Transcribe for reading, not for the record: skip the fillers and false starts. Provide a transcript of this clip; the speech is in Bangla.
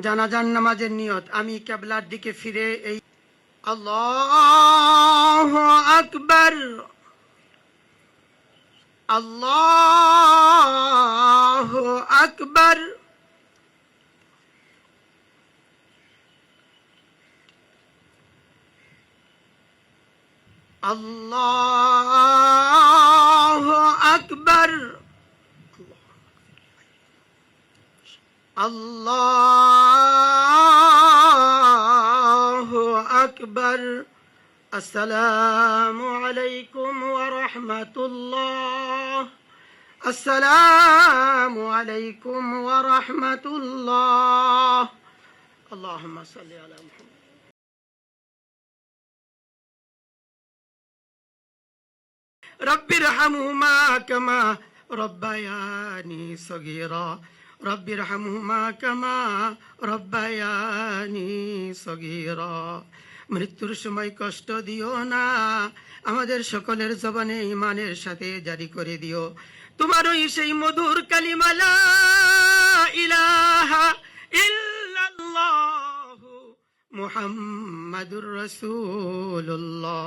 জানাজার নামাজের নিয়ত। আমি কিবলার দিকে ফিরে এই আল্লাহু আকবার, আল্লাহু আকবার, আল্লাহু আকবার, আল্লাহু আকবার। আসসালামু আলাইকুম ওয়া রাহমাতুল্লাহ, আসসালামু আলাইকুম ওয়া রাহমাতুল্লাহ। আল্লাহুম্মা সাল্লি আলা মুহাম্মাদ। রব্বিরহামহুমা কামা রব্বায়ানি সগীরা, রব্বিরহামহুমা কামা রব্বায়ানি সগীরা। মৃত্যুর সময় কষ্ট দিও না, আমাদের সকলের জবানে ঈমানের সাথে জারি করে দিও তোমার ওই সেই মধুর কালিমা লা ইলাহা ইল্লাল্লাহু মুহাম্মাদুর রাসূলুল্লাহ।